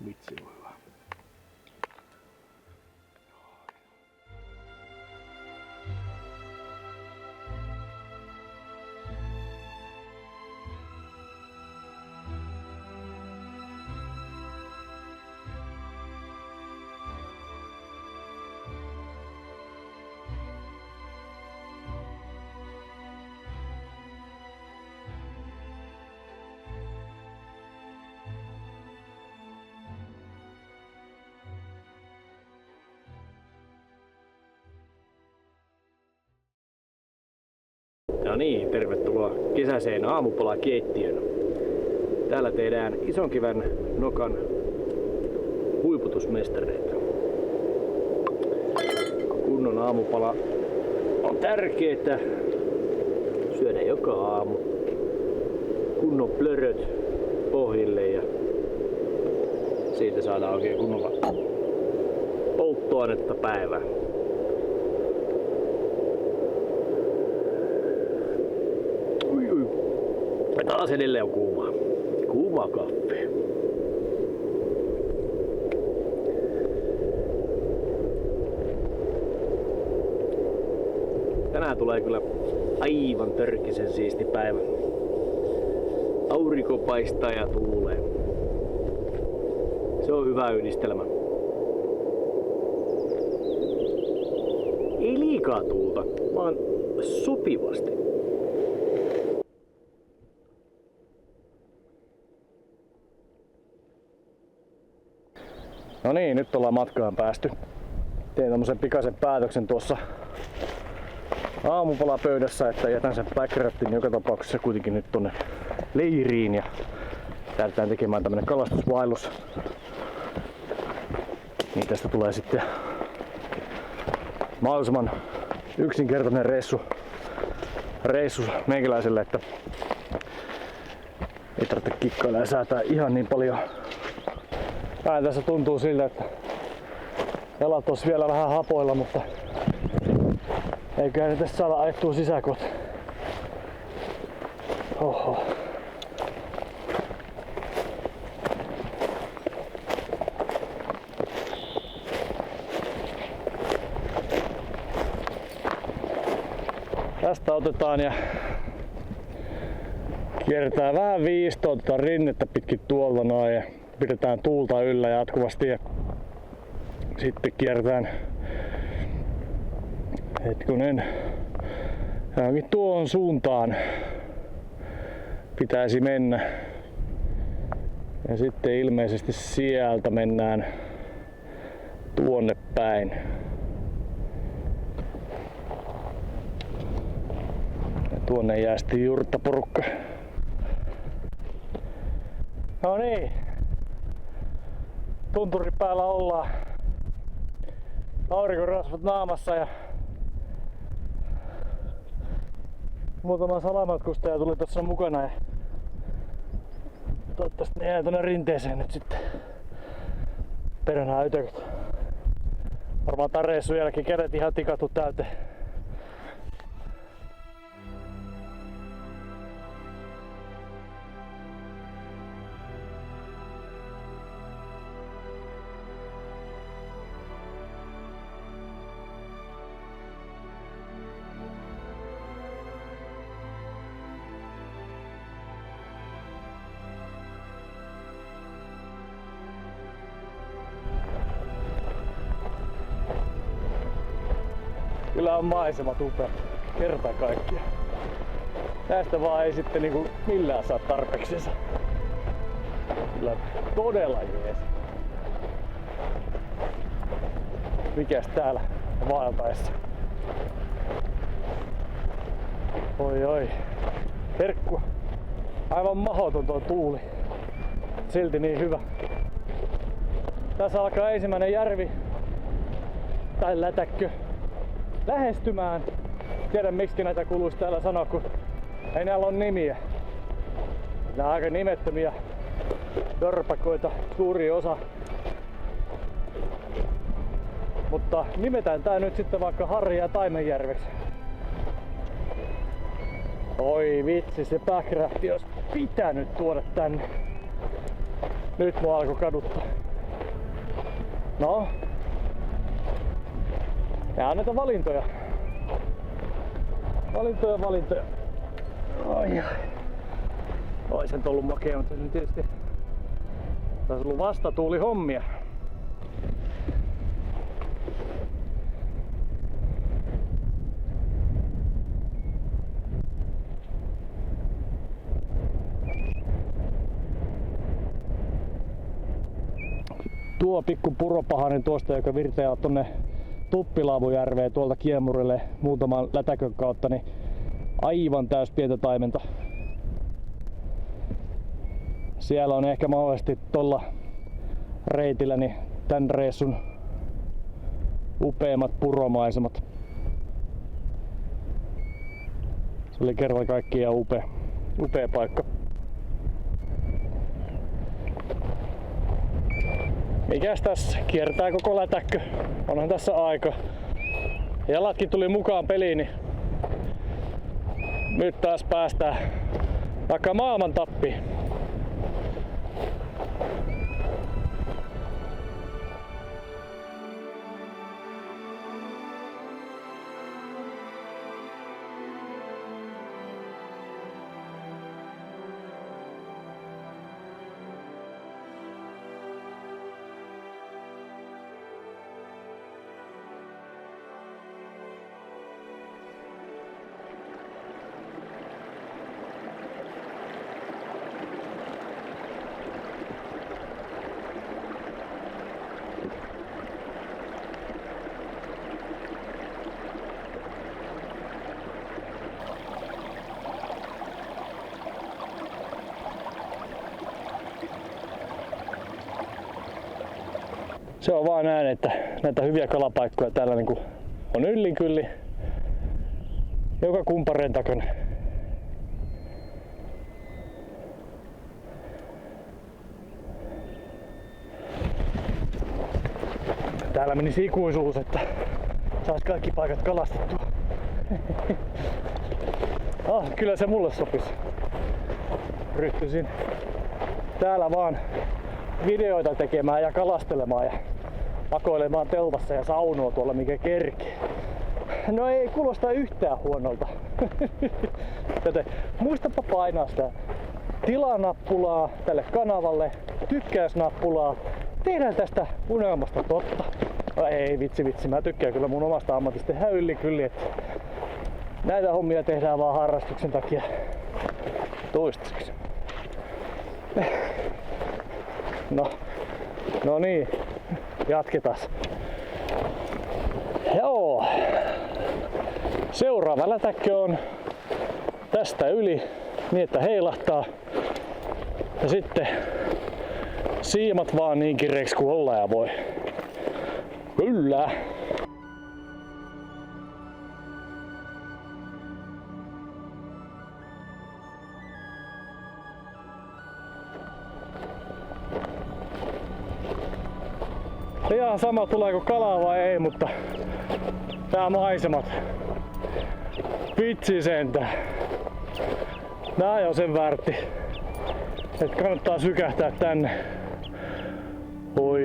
Vitsi on hyvä. No niin, tervetuloa kesäiseen aamupalakeittiöön. Täällä tehdään Isonkivän nokan huiputusmestareita. Kunnon aamupala on tärkeää syödä joka aamu. Kunnon plöröt pohjille ja siitä saadaan oikein kunnolla polttoainetta päivään. Taas edelleen on kuumaa. Kuumaa kahvia. Tänään tulee kyllä aivan törkisen siisti päivä. Aurinko paistaa ja tuulee. Se on hyvä yhdistelmä. Ei liikaa tuulta, vaan sopivasti. No niin, nyt ollaan matkaan päästy. Tein tämmösen pikaisen päätöksen tuossa aamupalapöydässä, että jätän sen backraftin joka tapauksessa kuitenkin nyt tonne leiriin ja lähdetään tekemään tämmönen kalastusvaellus. Niin tästä tulee sitten mahdollisimman yksinkertainen reissu meikäläiselle, että ei tarvitse kikkailla ja säätää ihan niin paljon. Vähän tässä tuntuu siltä, että jalat olisi vielä vähän hapoilla, mutta eiköhän ne tästä saada ajettua sisäkotiin. Oho. Tästä otetaan ja kierretään vähän viistoa, otetaan rinnettä pitkin tuolta noin ja pidetään tuulta yllä jatkuvasti ja sitten kierretään hetkonen johonkin tuohon suuntaan pitäisi mennä ja sitten ilmeisesti sieltä mennään tuonne päin. Ja tuonne jää sitten jurttaporukka. No niin. Tunturin päällä ollaan. Aurinkorasvat naamassa ja muutama salamatkustaja tuli tuossa mukana ja toivottavasti ne jää tuonne rinteeseen nyt sitten peränä ytököt. Varmaan tän reissun jälkeen kädet ihan tikattu täyteen. Kyllä on maisemat upeat kerta kaikkiaan. Tästä vaan ei sitten niinku millään saa tarpeeksensa. Kyllä todella jees. Mikäs täällä vaeltaessa? Oi. Herkkua. Aivan mahoton tuo tuuli. Silti niin hyvä. Tässä alkaa ensimmäinen järvi tai lätäkkö lähestymään. Tiedän miksi näitä kuluisi täällä sanoa, kun ei näillä ole nimiä. Nämä on aika nimettömiä jorpakoita, suuri osa. Mutta nimetään tää nyt sitten vaikka Harri- ja Taimenjärveksi. Oi vitsi, se backrafti olisi pitänyt tuoda tänne. Nyt mua alkoi kaduttaa. No. Ja annetaan valintoja. Valintoja. Oi. Oi sen ollut makea, mutta nyt tietysti tässä on ollut vastatuuli hommia. Tuo pikku puropahanen tuosta, joka virtaa tonne Tuppilaavujärveen tuolta kiemurille muutaman lätäkön kautta, niin aivan täys pientä taimenta. Siellä on ehkä mahdollisesti tolla reitillä niin tän reissun upeimmat puromaisemat. Se oli kerta kaikkiaan upea paikka. Mikäs tässä? Kiertää koko lätäkkö. Onhan tässä aika. Jalatkin tuli mukaan peliin, niin nyt taas päästään vaikka maailman tappiin. Se on vaan näin, että näitä hyviä kalapaikkoja täällä niinku on yllin kyllin joka kumpareen takana. Täällä meni ikuisuus, että sais kaikki paikat kalastettua. Kyllä se mulle sopisi. Ryhtyisin täällä vaan videoita tekemään ja kalastelemaan ja makoilemaan teltassa ja saunoa tuolla mikä kerkee. No ei kuulosta yhtään huonolta. Joten muistapa painaa sitä tilaa-nappulaa tälle kanavalle, tykkäys-nappulaa. Tehdään tästä unelmasta totta. No ei vitsi, mä tykkään kyllä mun omasta ammatista ihan yli kyllä, että näitä hommia tehdään vaan harrastuksen takia toistaiseksi. No niin, jatketaan. Joo. Seuraava lätäkkö on tästä yli niin, että heilahtaa. Ja sitten siimat vaan niin kireeksi kuin olla ja voi. Kyllä. Ihan sama tuleeko kalaa vai ei, mutta tää maisemat. Vitsi sentään. Nää on sen väärti. Et kannattaa sykähtää tänne. Oi.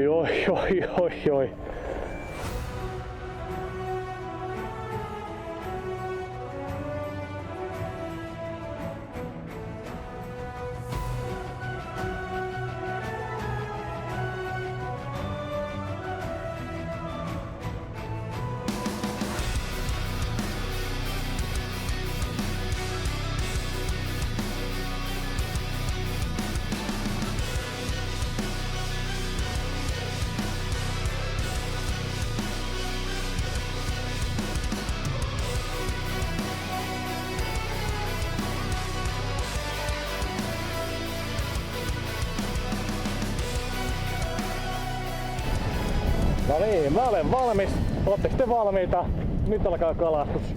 No niin, mä olen valmis. Oletteko te valmiita? Nyt alkaa kalastus.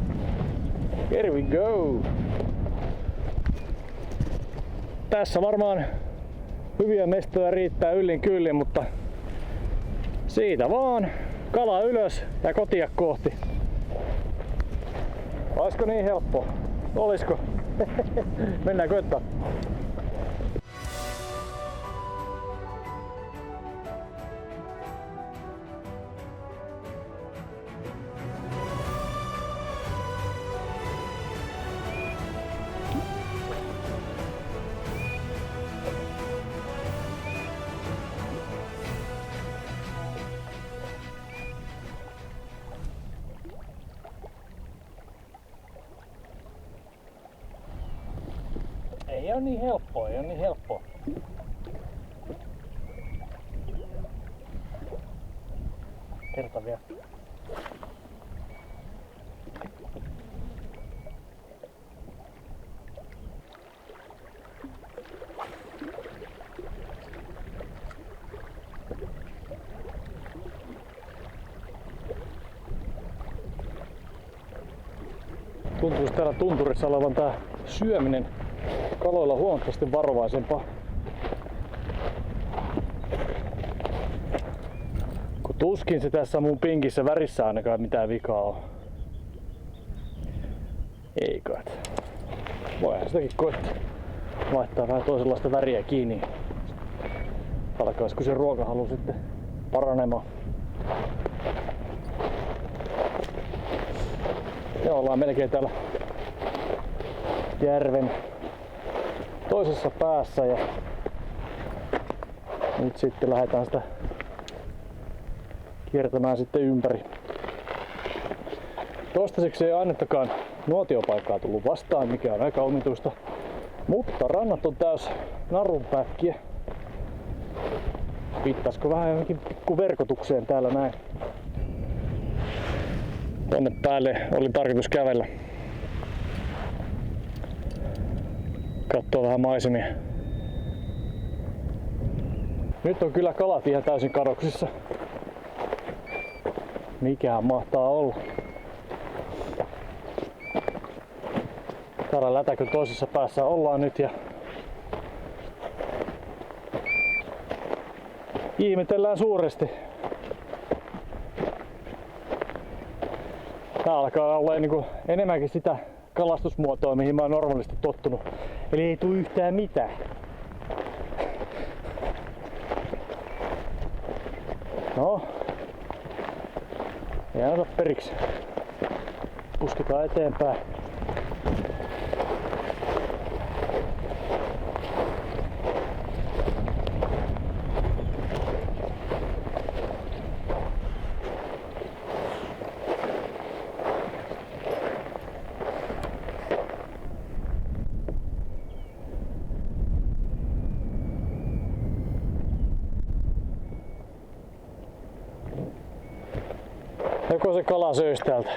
Here we go! Tässä varmaan hyviä mestoja riittää yllin kyllin, mutta siitä vaan Kala ylös ja kotia kohti. Olisiko niin helppoa? Olisiko? Mennään koittaa. Ei oo niin helppoa, ei oo niin helppoa. Kerta vielä. Tuntuisi täällä tunturissa olevan tää syöminen kaloilla huomattavasti varovaisempaa. Kun tuskin se tässä mun pinkissä värissä ainakaan mitään vikaa on. Ei kai. Voihan sitäkin koittaa laittaa vähän toisenlaista väriä kiinni. Alkaisiko se ruokahalu sitten paranemaan. Ja ollaan melkein täällä järven toisessa päässä ja nyt sitten lähdetään sitä kiertämään sitten ympäri. Toistaiseksi ei ainuttakaan nuotiopaikkaa tullut vastaan, mikä on aika omituista, mutta rannat on täys narunpäkkiä. Viittaisiko vähän johonkin pikkuverkotukseen täällä näin. Tonne päälle oli tarkoitus kävellä. Katsoo vähän maisemia. Nyt on kyllä kalat ihan täysin kadoksissa. Mikähän mahtaa olla? Täällä lätäkön toisessa päässä ollaan nyt ja ihmetellään suuresti. Tää alkaa olla niinku enemmänkin sitä kalastusmuotoa, mihin mä oon normaalisti tottunut. Eli ei tule yhtään mitään. No. Ei ota periksi. Pusketaan eteenpäin. Joko se kala söisi täältä?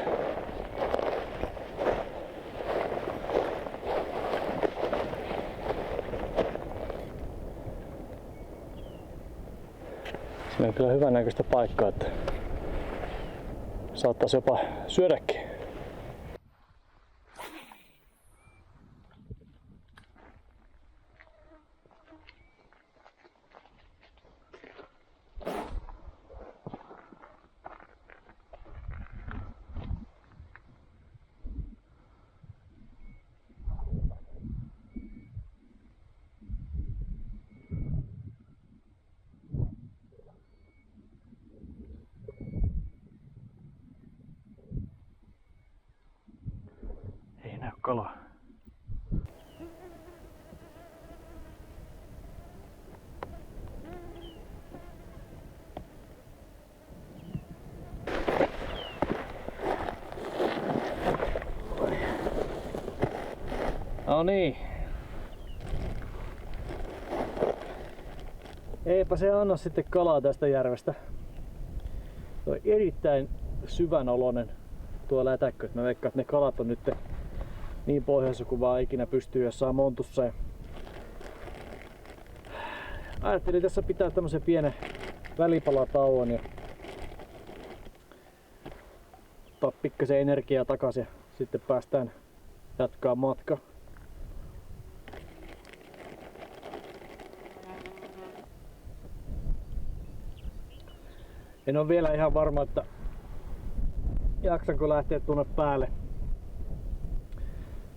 Siinä on kyllä hyvän näköistä paikkaa, että saattaisi jopa syödäkin. Ei näy kalaa. No niin. Eipä se anna sitten kalaa tästä järvestä. Tuo on erittäin syvänoloinen tuo lätäkkö. Mä veikkaan, että ne kalat on nyt niin pohjassa kuin vaan ikinä pystyy jossain montussa. Ja ajattelin tässä pitää tämmösen pienen välipalatauon ja ottaa pikkasen energiaa takaisin ja sitten päästään jatkaa matka. En ole vielä ihan varma, että jaksanko lähteä tuonne päälle.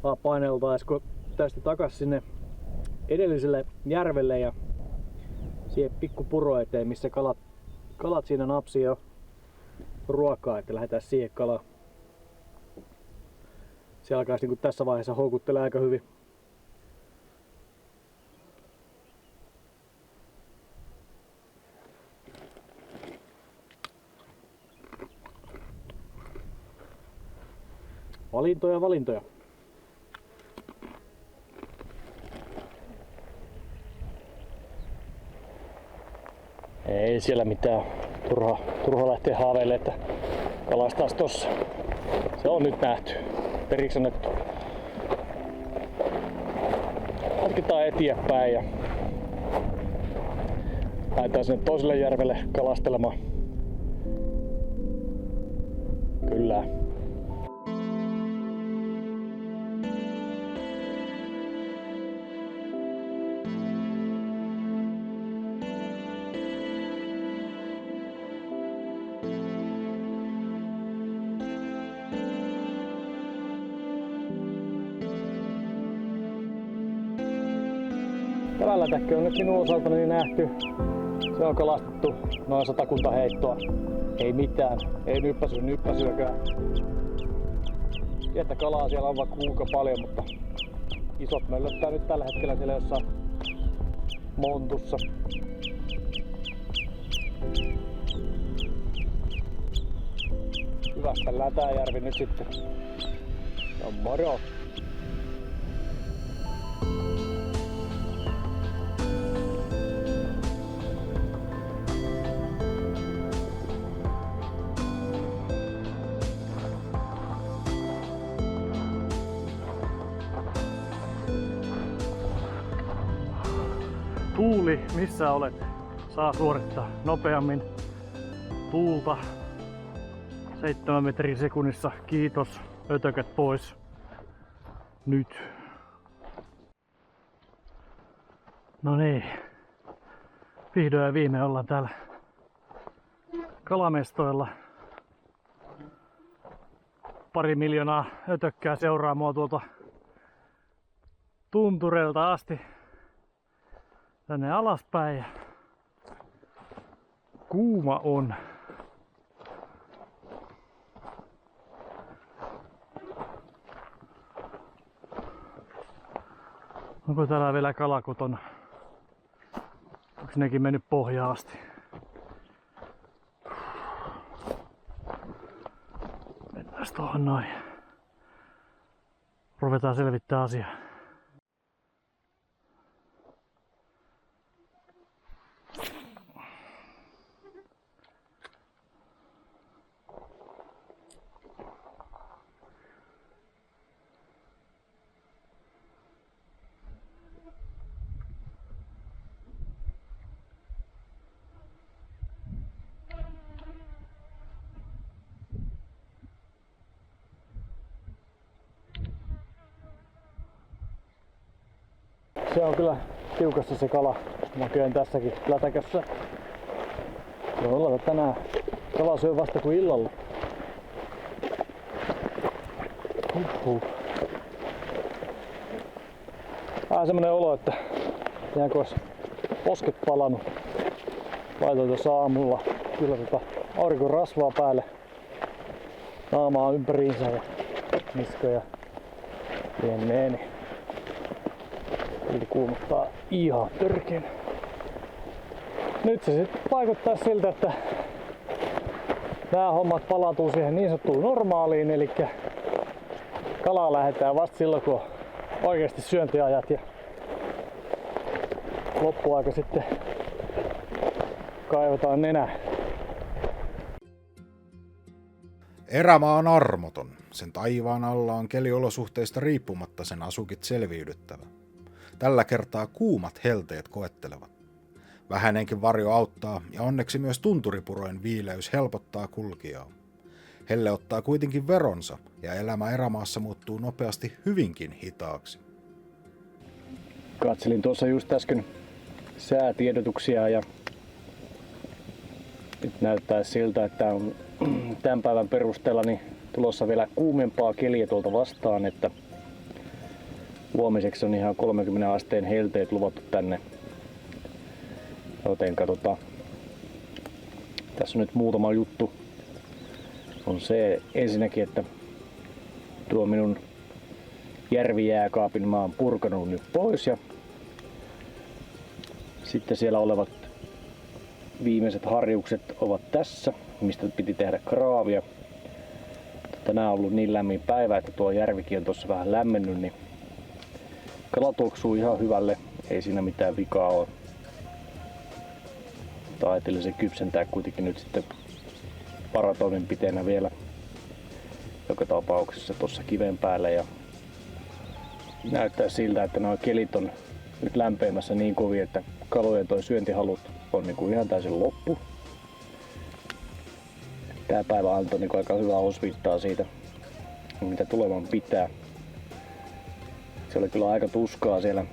Vaan paineltaisiko tästä takas sinne edelliselle järvelle ja siihen pikku puro eteen, missä kalat siinä napsii jo ruokaa, että lähdetään siihen kalaan. Se alkaisi niin tässä vaiheessa houkuttelee aika hyvin. Valintoja. Ei siellä mitään. Turha lähteä haaveilemaan, että kalastaisi tossa. Se on nyt nähty. Periksi annettu. Jatketaan eteenpäin ja lähdetään sinne toiselle järvelle kalastelemaan. Kyllä. Välätäkkö on nyt minun osaltani nähty. Se on kalastettu noin 100 heittoa. Ei mitään, ei nyppäsyäkään. Pientä kalaa siellä on vaikka kuinka paljon, mutta isot möllöttää nyt tällä hetkellä siellä jossain montussa. Hyvästellään tää järvi nyt sitten. No moro! Tuuli, missä olet? Saa suorittaa nopeammin tuulta 7 metriä sekunnissa. Kiitos. Ötökät pois. Nyt. No niin. Vihdoin ja viimein ollaan täällä kalamestoilla. 2 miljoonaa ötökkää seuraa mua tuolta tuntureilta asti tänne alaspäin ja kuuma on. Onko täällä vielä kala kotona? Onko nekin mennyt pohjaan asti? Mennään tuohon noin. Ruvetaan selvittää asiaa. Se on kyllä tiukassa se kala. Näköjään tässäkin lätäkässä. Voi olla, että tänään kala syö vasta kuin illalla. Vähän semmonen olo, että jäänkö olisi posket palannut. Laitoin tuossa aamulla kyllä aurinko rasvaa päälle. Naamaa ympäriinsä ja niskoja lienneeni. Eli kuumottaa ihan törkeän. Nyt se sitten vaikuttaa siltä, että nämä hommat palautuu siihen niin sanottuun normaaliin, eli kalaa lähdetään vasta silloin, kun on oikeasti syöntiajat ja loppuaika sitten kaivetaan nenää. Erämaa on armoton. Sen taivaan alla on keliolosuhteista riippumatta sen asukit selviydyttävä. Tällä kertaa kuumat helteet koettelevat. Vähänenkin varjo auttaa ja onneksi myös tunturipurojen viileys helpottaa kulkijaa. Helle ottaa kuitenkin veronsa ja elämä erämaassa muuttuu nopeasti hyvinkin hitaaksi. Katselin tuossa just äsken säätiedotuksia ja Nyt näyttää siltä, että on tämän päivän perusteella niin tulossa vielä kuumempaa keliä tuolta vastaan, että huomiseksi on ihan 30 asteen helteet luvattu tänne. Joten katsotaan. Tässä on nyt muutama juttu. On se ensinnäkin, että tuo minun järvijääkaapin mä oon purkanut nyt pois ja sitten siellä olevat viimeiset harjukset ovat tässä, mistä piti tehdä kraavia. Tänään on ollut niin lämmin päivä, että tuo järvikin on tuossa vähän lämmennyt, niin kala tuoksuu ihan hyvälle, ei siinä mitään vikaa ole. Ajattelin se kypsentää kuitenkin nyt sitten varatoimenpiteenä vielä joka tapauksessa tuossa kiven päälle. Ja näyttää siltä, että nuo kelit on nyt lämpeämässä niin kovin, että kalojen toi syöntihalut on niinku ihan täysin loppu. Tää päivä antoi niinku aika hyvää osviittaa siitä, mitä tulevan pitää. Se oli kyllä aika tuskaa siellä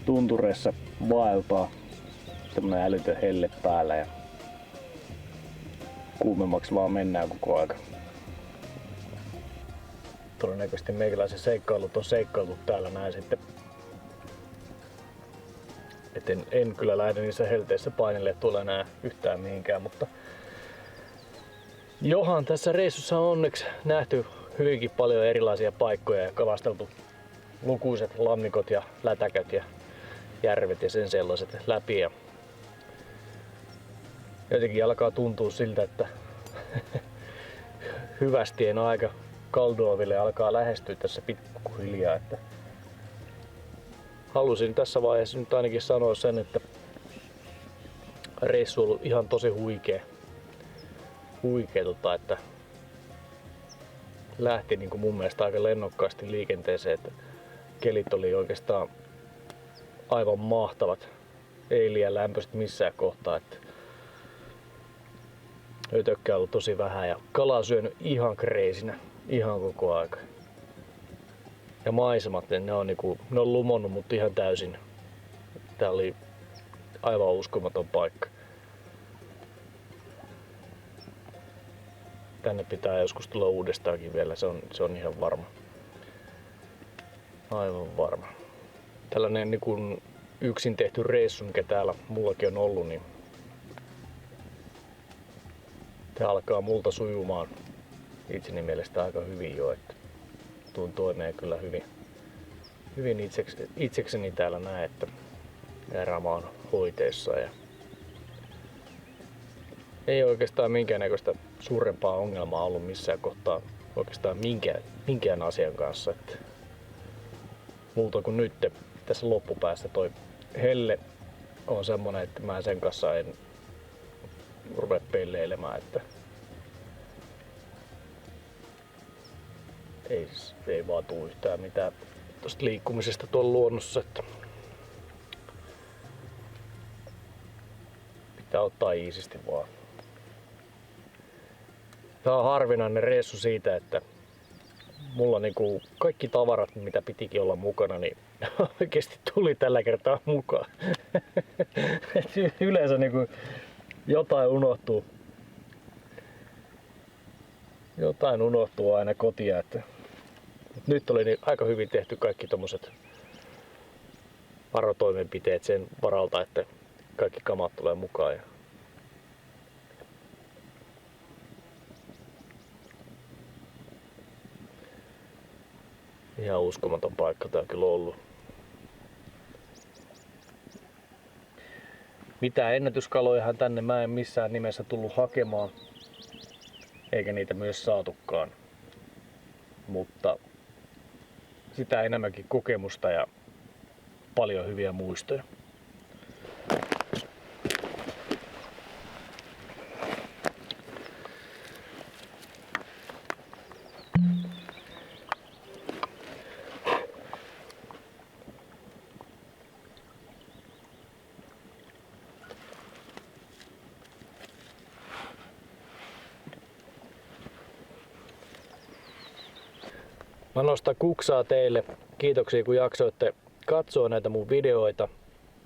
tuntureissa vaeltaa. Tämmönen älytön helle päällä ja kuumemmaksi vaan mennään koko aika. Todennäköisesti meikäläisen seikkailut on seikkailtu täällä näin sitten. Et en kyllä lähde niissä helteissä painille tuolla enää yhtään mihinkään, mutta johan tässä reissussa on onneksi nähty hyvinkin paljon erilaisia paikkoja ja kalasteltu lukuiset lammikot ja lätäköt ja järvet ja sen sellaiset läpi. Ja jotenkin alkaa tuntua siltä, että hyvästien aika Kalduville alkaa lähestyä tässä pikkuhiljaa. Että halusin tässä vaiheessa nyt ainakin sanoa sen, että reissu on ollut ihan tosi huikea, että lähti niin kuin mun mielestä aika lennokkaasti liikenteeseen, että kelit oli oikeastaan aivan mahtavat, ei liian lämpöistä missään kohtaa, että ötökkää on ollut tosi vähän ja kalaa syönyt ihan kreisinä ihan koko aika. Ja maisemat, ne on lumonnut mut ihan täysin. Tää oli aivan uskomaton paikka. Tänne pitää joskus tulla uudestaankin vielä, se on ihan varma. Aivan varma. Tällainen niin kuin yksin tehty reissu, mikä täällä mullakin on ollut, niin tää alkaa multa sujumaan itseni mielestä aika hyvin jo, että tuun toimeen kyllä hyvin itsekseni täällä näin, että erämaa on hoiteessa ja ei oikeastaan minkäännäköistä suurempaa ongelmaa ollut missään kohtaa oikeastaan minkään asian kanssa. Että muuta kuin nyt tässä loppupäästä toi helle on semmonen, että mä sen kanssa en rupea pelleilemään, että ei vaan tuu yhtään mitään tosta liikkumisesta tuolla luonnossa, että pitää ottaa iisisti vaan. Tää on harvinainen reissu siitä, että mulla niinku kaikki tavarat, mitä pitikin olla mukana, niin oikeesti tuli tällä kertaa mukaan. Yleensä niinku jotain unohtuu. Jotain unohtuu aina kotia, että nyt oli niin aika hyvin tehty kaikki tommoset varotoimenpiteet sen varalta, että kaikki kamat tulee mukaan. Ja ihan uskomaton paikka tää on kyllä ollut. Mitään ennätyskalojahan tänne mä en missään nimessä tullut hakemaan, eikä niitä myös saatukaan. Mutta sitä enemmänkin kokemusta ja paljon hyviä muistoja. Mä nostan kuksaa teille. Kiitoksia kun jaksoitte katsoa näitä mun videoita.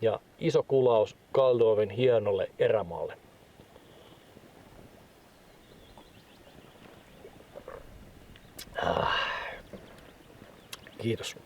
ja iso kulaus Kaldovin hienolle erämaalle. Kiitos.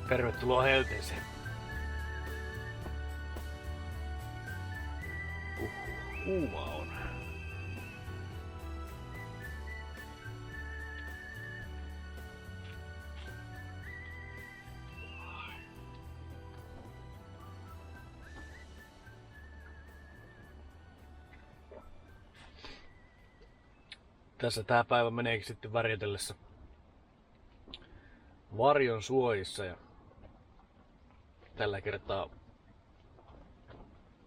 Tervetuloa Helteeseen. Kuuma on. Tässä tää päivä meneekin sitten värjätellessä varjon suojissa ja tällä kertaa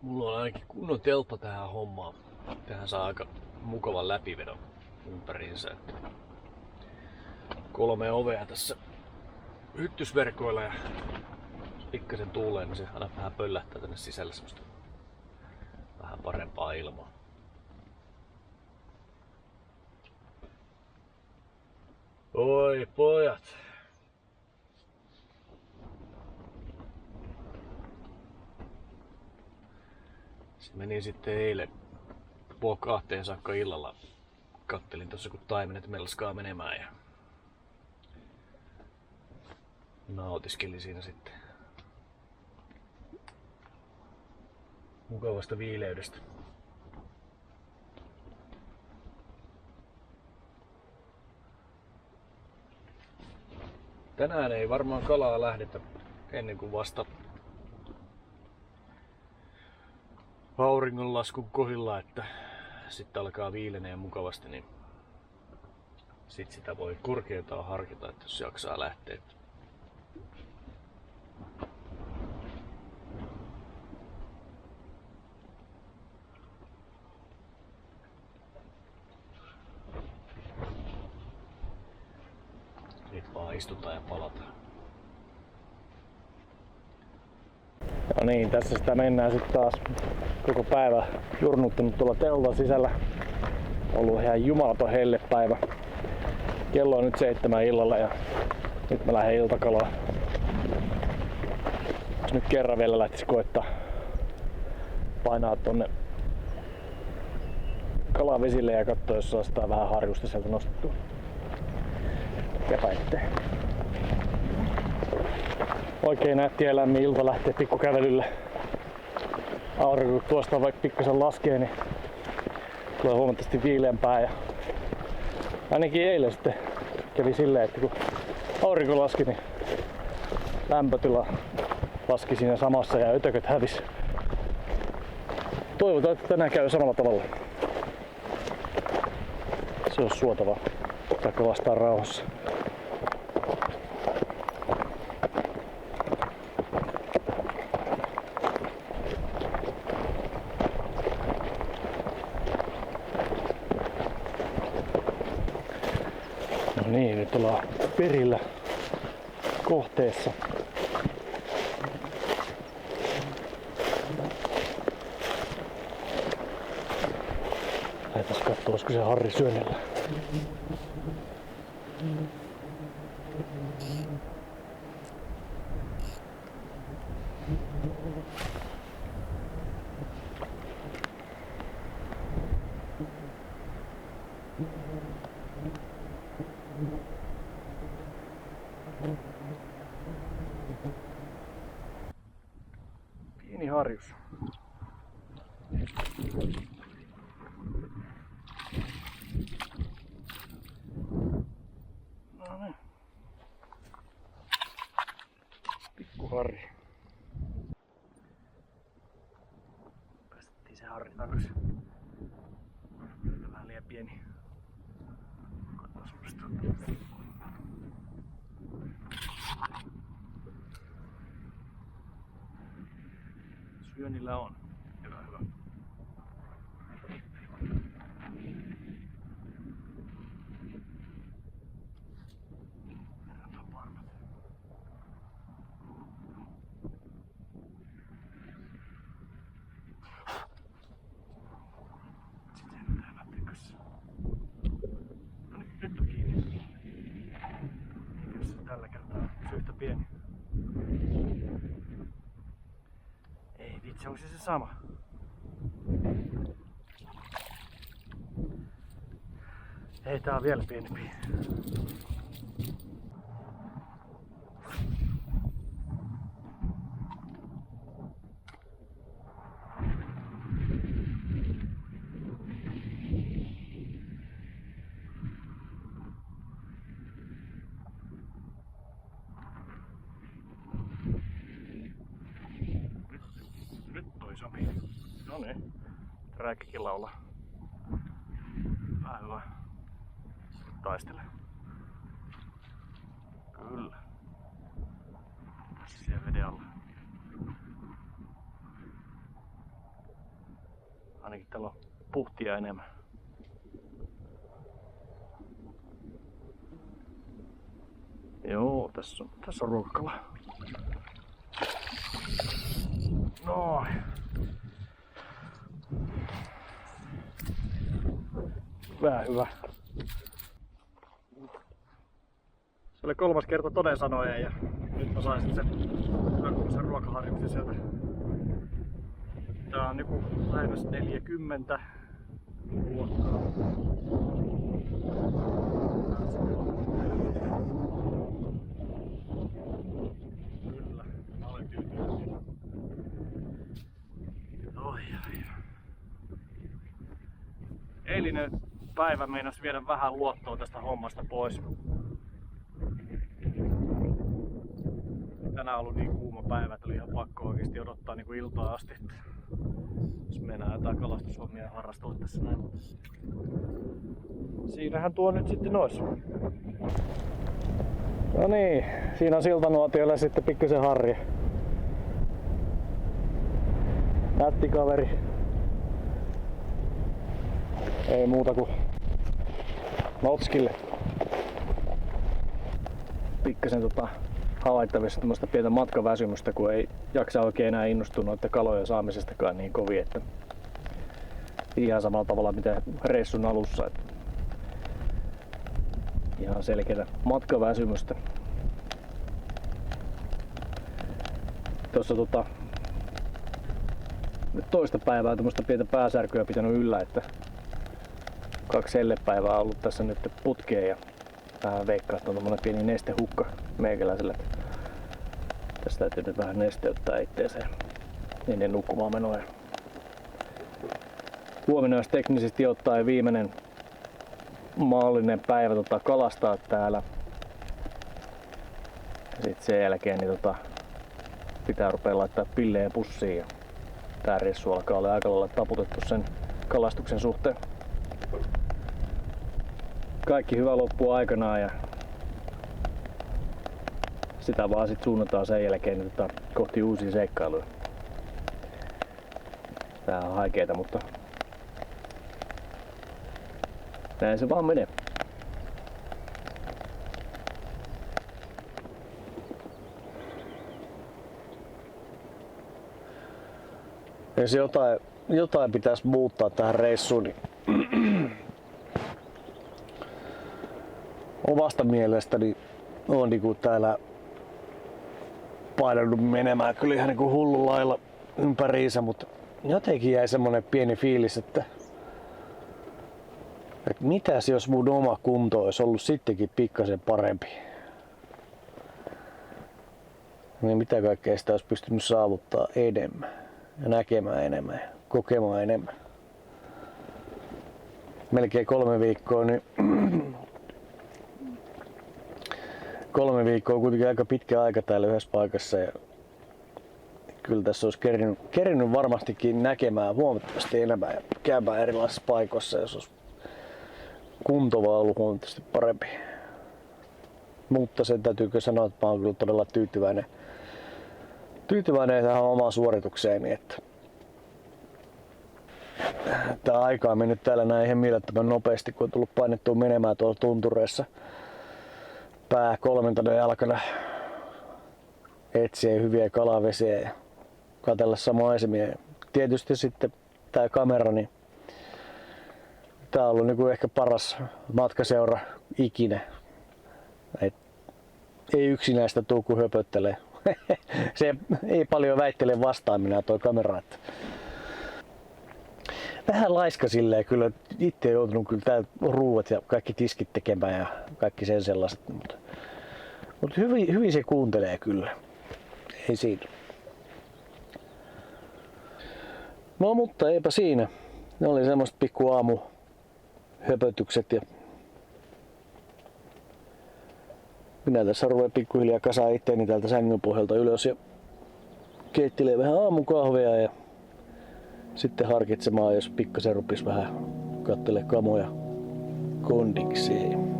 mulla on ainakin kunnon teltta tähän hommaan. Tähän saa aika mukavan läpivedon ympäriinsä. 3 ovea tässä hyttysverkoilla ja pikkasen tuulee, niin se aina vähän pöllähtää tänne sisälle semmoista vähän parempaa ilmaa. Oi pojat! Se meni sitten eilen 1:30 saakka illalla. Kattelin tossa kun taimenet melskaa menemään ja nautiskelin siinä sitten mukavasta viileydestä. Tänään ei varmaan kalaa lähdetä ennen kuin vasta auringonlaskun kohdilla, että sitten alkaa viilenee mukavasti, niin sit sitä voi korkeintaan harkita, että jos jaksaa lähteä. Nyt vaan istutaan ja palataan. No niin, tässä sitä mennään sitten taas koko päivä jurnuttanut tuolla teltan sisällä. Ollut ihan jumalaton hellepäivä. Kello on nyt 7 illalla ja nyt mä lähden iltakalaan. Jos nyt kerran vielä lähtis koettaa painaa tonne kalavesille ja katsoa, jos saa sitä vähän harjusta sieltä nostettua. Mikäpä ettei. Oikein nätti ja lämmin ilta lähtee pikkukävelylle. Aurinko kun tuosta vaikka pikkasen laskee, niin tulee huomattavasti viileämpää. Ja ainakin eilen sitten kävi silleen, että kun aurinko laski, niin lämpötila laski siinä samassa ja ötököt hävisi. Toivotaan, että tänään käy samalla tavalla. Se olisi suotavaa. Taikka vastaan rauhassa. No niin, nyt ollaan perillä kohteessa. Lähdetään katsoa, olisiko se Harri syönnillä. Pieni harjus. No niin. Pikkuharri. Päästettiin se harri takas. Vähän liian pieni. Katsotaan suorastaan. Syönnillä on. Hyvä, hyvä. Nyt on kiinni. Mikäs tällä kertaa se yhtä pieni? Ei vitsi, onko se sama? Ei, tää on vielä pienempi. Nyt toi sopi. No niin. Rääkikin laulaa. Vähän hyvä. Taistele. Kyllä. Tässä siellä veden alla. Ainakin täällä on puhtia enemmän. Joo, tässä on ruokakala. Noin. Vähän hyvä. Se oli 3. kerta toden sanoja ja nyt mä sain sen ruokaharjuksen sieltä. Tää on niinku lähemmäs 40 luokkaa. Kyllä, mä olen tyytyväinen. Oi. Eilinen päivä meinasi viedä vähän luottoa tästä hommasta pois. Tänään on ollut niin kuuma päivä, että oli ihan pakko oikeesti odottaa niin kuin iltaa asti. Jos mennään jotain kalastushommia harrastua tässä näin. Siinähän tuo nyt sitten ois. No niin, siinä on siltanuotiolle sitten pikkusen harja. Nätti kaveri. Ei muuta kuin notskille. Pikkasen havaittavissa tämmöistä pientä matkaväsymystä, kun ei jaksa oikein enää innostua noiden kalojen saamisestakaan niin kovin, että ihan samalla tavalla mitä reissun alussa. Että ihan selkeää matkaväsymystä. Tuossa nyt toista päivää tämmöistä pientä pääsärkyä pitänyt yllä, että 2 hellepäivää on ollut tässä nyt putkeen ja vähän veikkaa, että on tommonen pieni nestehukka meikäläisellä. Tästä täytyy nyt vähän nesteyttää itteeseen ennen nukkumaan menoa. Huomenna olisi teknisesti ottaen viimeinen maallinen päivä kalastaa täällä. Ja sit sen jälkeen niin pitää rupea laittaa pilleen pussiin. Ja tää reissu alkaa olla aika lailla taputettu sen kalastuksen suhteen. Kaikki hyvä loppuu aikanaan ja sitä vaan sit suunnataan sen jälkeen niin kohti uusia seikkailuja. Tää on haikeeta, mutta näin se vaan menee. Jos jotain pitäisi muuttaa tähän reissuun, niin omasta mielestäni on niinku täällä painanut menemään kyllä ihan niinku hullun lailla ympäriinsä, mutta jotenkin jäi semmonen pieni fiilis, että mitäs jos mun oma kunto olisi ollut sittenkin pikkasen parempi. niin mitä kaikkea sitä olisi pystynyt saavuttaa enemmän ja näkemään enemmän ja kokemaan enemmän. Melkein 3 viikkoa, niin 3 viikkoa on kuitenkin aika pitkä aika täällä yhdessä paikassa ja kyllä tässä olisi kerinyt varmastikin näkemään huomattavasti enemmän ja käymään erilaisissa paikoissa, jos olisi kunto vaan ollut huomattavasti parempi. Mutta sen täytyykö sanoa, että mä oon kyllä todella tyytyväinen tähän omaan suoritukseeni, että tää aika on mennyt täällä näin ihan mielettömän nopeasti, kun on tullut painettua menemään tuolla tuntureissa pää 3 jalkana etsiä hyviä kalavesiä ja katsella maisemia. Tietysti sitten tää kamera, niin tää on ollut niinku ehkä paras matkaseura ikinä. Ei yksinäistä tuu kun höpöttelee. Se ei paljon väittele vastaan minä toi kamera. Että vähän laiska silleen kyllä. Itse on joutunut kyllä tää ruuat ja kaikki tiskit tekemään ja kaikki sen sellaiset. Mutta hyvin se kuuntelee kyllä. Ei siinä. No mutta eipä siinä. Ne oli semmoset pikku aamuhöpötykset ja minä tässä ruven pikkuhiljaa kasaa itteeni täältä sängyn pohjalta ylös ja keittelee vähän aamukahvia ja sitten harkitsemaan, jos pikkasen rupis vähän kattele kamoja kondikseen.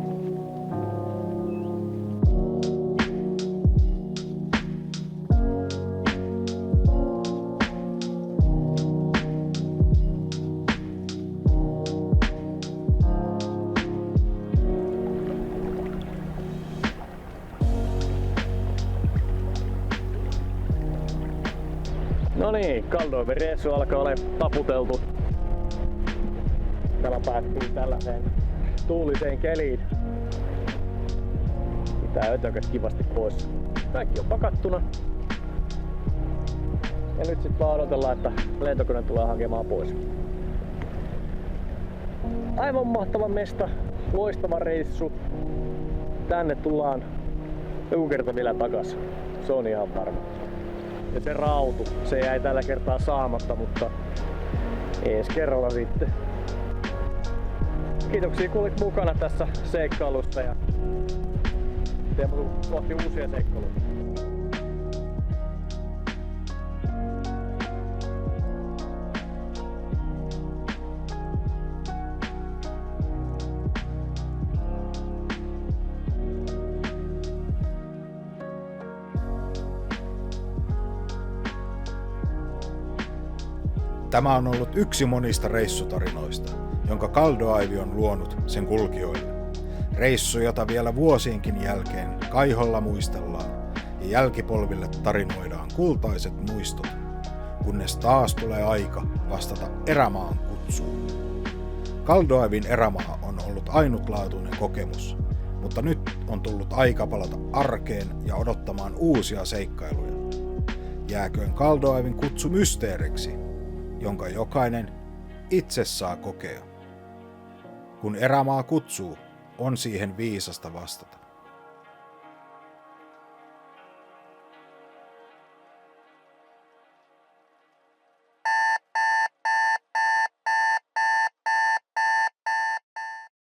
No niin, Kaldorfin reissu alkaa olla taputeltu. Täällä päättyy tällaiseen tuuliseen keliin. Pitää ötökät kivasti pois. Kaikki on pakattuna. Ja nyt sit vaan odotellaan, että lentokone tulee hakemaan pois. Aivan mahtava mesta, loistava reissu. Tänne tullaan joku kerta vielä takas. Se on ihan varma. Ja se rautu, se jäi tällä kertaa saamatta, mutta ensi kerralla sitten. Kiitoksia kun olit mukana tässä seikkailusta ja teemme kohti uusia seikkailuja. Tämä on ollut yksi monista reissutarinoista, jonka Kaldoaivi on luonut sen kulkijoille. Reissu, jota vielä vuosienkin jälkeen kaiholla muistellaan ja jälkipolville tarinoidaan kultaiset muistot, kunnes taas tulee aika vastata erämaan kutsuun. Kaldoaivin erämaa on ollut ainutlaatuinen kokemus, mutta nyt on tullut aika palata arkeen ja odottamaan uusia seikkailuja. Jääköön Kaldoaivin kutsu mysteeriksi, jonka jokainen itse saa kokea. Kun erämaa kutsuu, on siihen viisasta vastata.